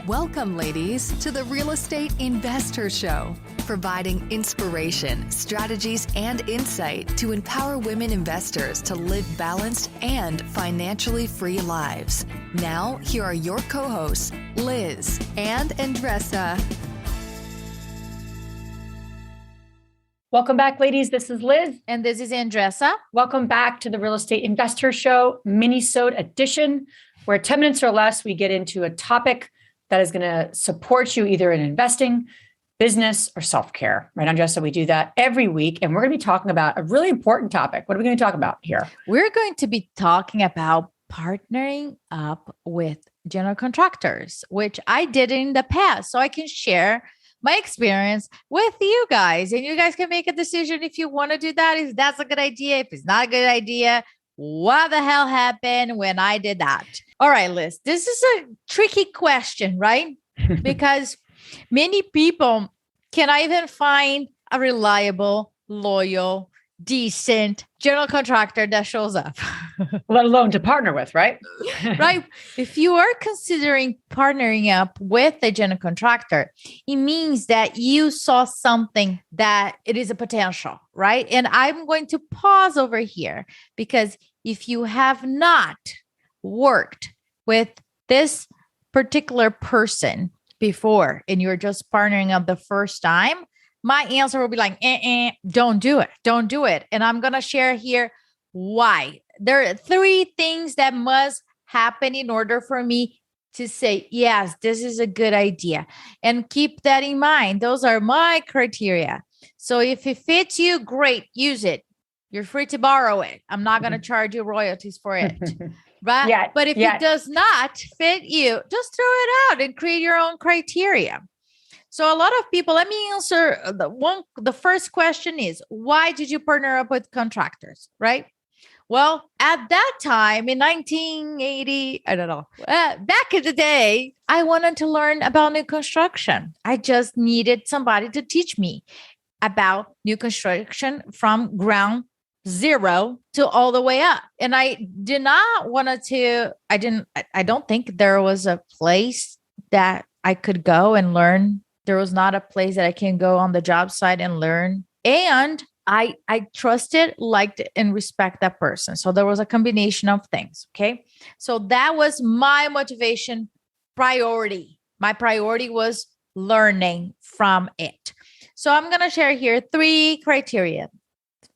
Welcome, ladies, to the Real Estate Investor Show, providing inspiration, strategies, and insight to empower women investors to live balanced and financially free lives. Now, here are your co-hosts, Liz and Andresa. Welcome back, ladies. This is Liz. And this is Andresa. Welcome back to the Real Estate Investor Show, minisode edition, where 10 minutes or less, we get into a topic that is going to support you either in investing, business, or self-care. Right, Andresa? We do that every week. And we're going to be talking about a really important topic. What are we going to talk about here? We're going to be talking about partnering up with general contractors, which I did in the past. So I can share my experience with you guys, and you guys can make a decision if you want to do that, if that's a good idea, if it's not a good idea, what the hell happened when I did that? All right, Liz, this is a tricky question, right? Because many people cannot even find a reliable, loyal, decent general contractor that shows up. Let alone to partner with, right? Right. If you are considering partnering up with a general contractor, it means that you saw something that it is a potential, right? And I'm going to pause over here because if you have not worked with this particular person before and you're just partnering up the first time, my answer will be like, don't do it. Don't do it. And I'm going to share here why. There are three things that must happen in order for me to say, yes, this is a good idea. And keep that in mind. Those are my criteria. So if it fits you, great, use it. You're free to borrow it. I'm not going to charge you royalties for it. Right? Yeah, but if it does not fit you, just throw it out and create your own criteria. So a lot of people, let me answer the first question is, why did you partner up with contractors, right? Well, at that time in 1980, I don't know, back in the day, I wanted to learn about new construction. I just needed somebody to teach me about new construction from ground zero to all the way up. And I did not want to, I don't think there was a place that I could go and learn. There was not a place that I can go on the job site and learn. And I trusted, liked, and respect that person. So there was a combination of things. Okay. So that was my motivation priority. My priority was learning from it. So I'm going to share here three criteria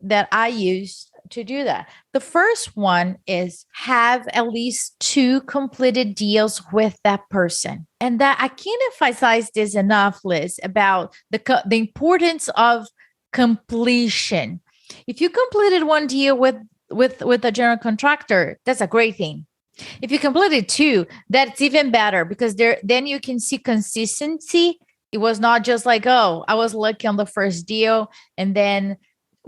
that I use to do that. The first one is have at least 2 completed deals with that person. And that I can't emphasize this enough, Liz, about the importance of completion. If you completed 1 deal with a general contractor, that's a great thing. If you completed 2, that's even better because then you can see consistency. It was not just like, oh, I was lucky on the first deal and then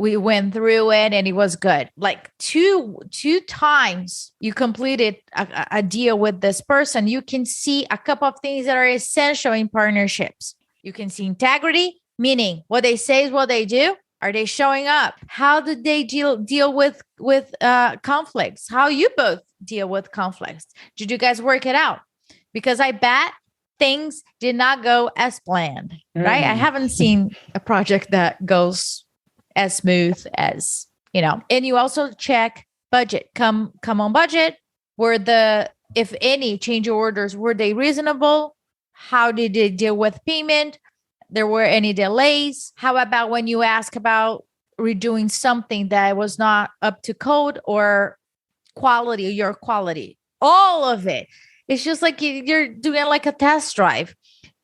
we went through it and it was good. Like two times you completed a deal with this person, you can see a couple of things that are essential in partnerships. You can see integrity, meaning what they say is what they do. Are they showing up? How did they deal with conflicts? How you both deal with conflicts? Did you guys work it out? Because I bet things did not go as planned, right? I haven't seen a project that goes as smooth as, and you also check budget, come on budget. If any change orders, were they reasonable? How did they deal with payment? There were any delays? How about when you ask about redoing something that was not up to code or quality, your quality? All of it. It's just like you're doing like a test drive.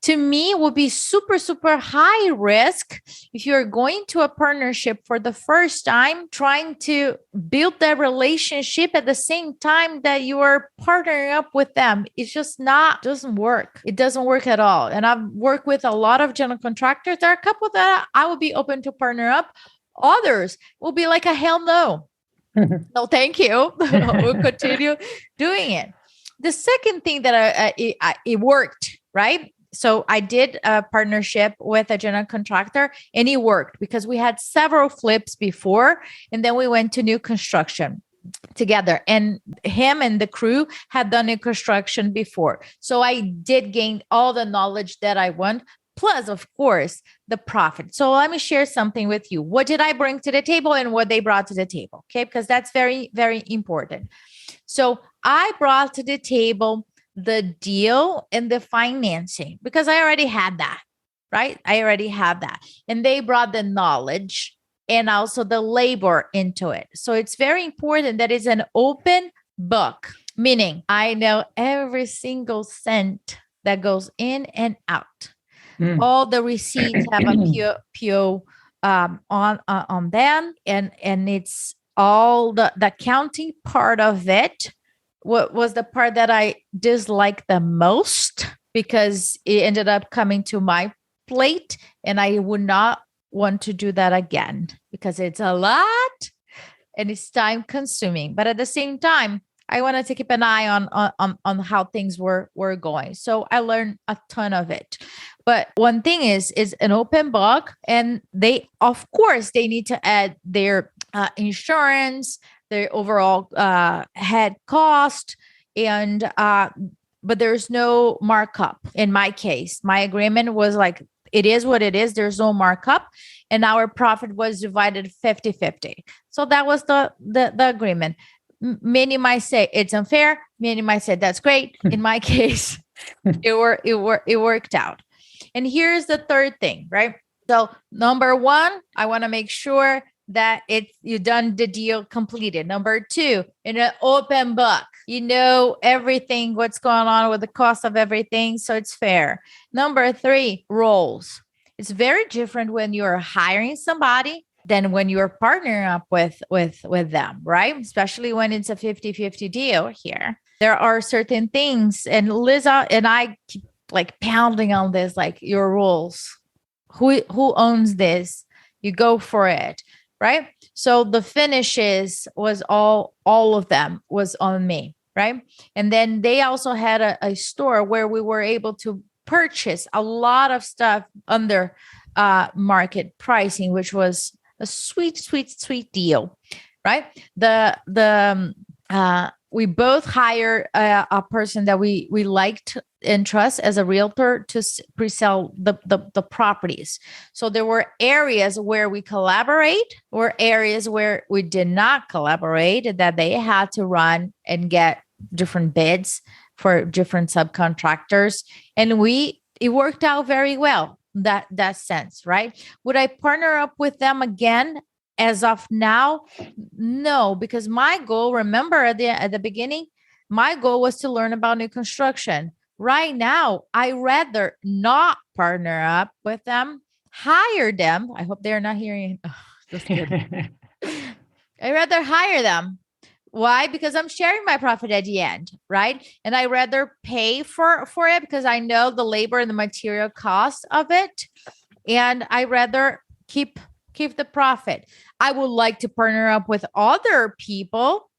To me, it would be super, super high risk if you're going to a partnership for the first time, trying to build that relationship at the same time that you are partnering up with them. It's just doesn't work. It doesn't work at all. And I've worked with a lot of general contractors. There are a couple that I would be open to partner up. Others will be like a hell no. No, thank you. We'll continue doing it. The second thing that it worked, right? So I did a partnership with a general contractor and it worked because we had several flips before and then we went to new construction. together, and him and the crew had done a construction before. So I did gain all the knowledge that I want, plus of course the profit. So let me share something with you. What did I bring to the table and what they brought to the table? Okay, because that's very, very important. So I brought to the table the deal and the financing because I already had that, right? I already have that. And they brought the knowledge and also the labor into it. So it's very important that it's an open book, meaning I know every single cent that goes in and out. All the receipts have a PO on them, and it's all the accounting part of it. What was the part that I disliked the most because it ended up coming to my plate, and I would not want to do that again because it's a lot and it's time consuming. But at the same time, I wanted to keep an eye on how things were going. So I learned a ton of it. But one thing is an open book, and they, of course, they need to add their insurance, their overall head cost, and but there's no markup. In my case, my agreement was like, it is what it is. There's no markup. And our profit was divided 50-50. So that was the agreement. Many might say it's unfair. Many might say that's great. In my case, it worked out. And here's the third thing, right? So number one, I want to make sure that you done the deal completed. Number two, in an open book, you know everything, what's going on with the cost of everything. So it's fair. Number three, roles. It's very different when you're hiring somebody than when you're partnering up with them, right? Especially when it's a 50-50 deal here. There are certain things, and Liza and I keep like pounding on this, like your roles. Who owns this? You go for it, right? So the finishes was all of them was on me, right? And then they also had a store where we were able to purchase a lot of stuff under market pricing, which was a sweet deal, right? We both hired a person that we liked and trust as a realtor to pre-sell the properties. So there were areas where we collaborate, or areas where we did not collaborate, that they had to run and get different bids for different subcontractors. And it worked out very well, that sense, right? Would I partner up with them again? As of now, no, because my goal, remember at the beginning, my goal was to learn about new construction. Right now, I rather not partner up with them, hire them. I hope they're not hearing. Oh, just kidding. I rather hire them. Why? Because I'm sharing my profit at the end, right? And I rather pay for it because I know the labor and the material cost of it, and I rather keep the profit. I would like to partner up with other people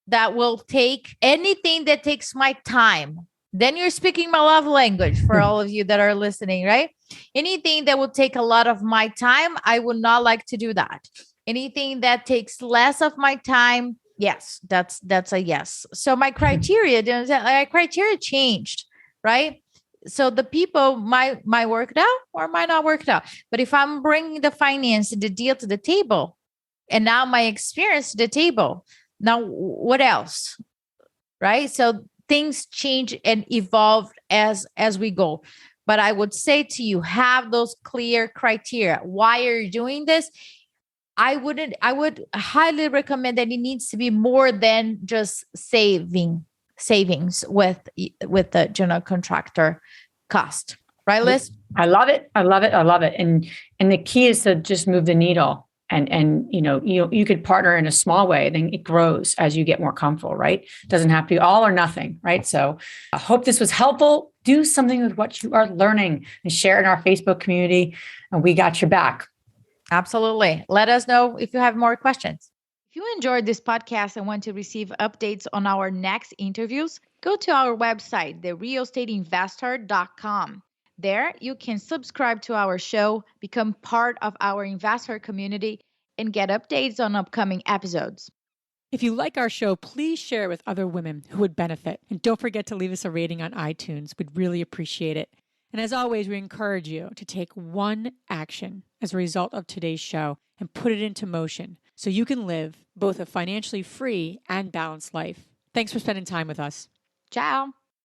that will take anything that takes my time. Then you're speaking my love language for all of you that are listening, right? Anything that will take a lot of my time, I would not like to do that. Anything that takes less of my time, yes, that's a yes. So my criteria changed, right? So the people might work it out or might not work it out. But if I'm bringing the finance, the deal to the table, and now my experience to the table, now what else, right? So things change and evolve as we go. But I would say to you, have those clear criteria. Why are you doing this? I would highly recommend that it needs to be more than just savings with the general contractor cost, right, Liz? I love it. And the key is to just move the needle. And you could partner in a small way, then it grows as you get more comfortable, right? It doesn't have to be all or nothing, right? So I hope this was helpful. Do something with what you are learning and share in our Facebook community, and we got your back. Absolutely. Let us know if you have more questions. If you enjoyed this podcast and want to receive updates on our next interviews, go to our website, therealestateinvestor.com. There, you can subscribe to our show, become part of our investor community, and get updates on upcoming episodes. If you like our show, please share it with other women who would benefit. And don't forget to leave us a rating on iTunes. We'd really appreciate it. And as always, we encourage you to take one action as a result of today's show and put it into motion so you can live both a financially free and balanced life. Thanks for spending time with us. Ciao.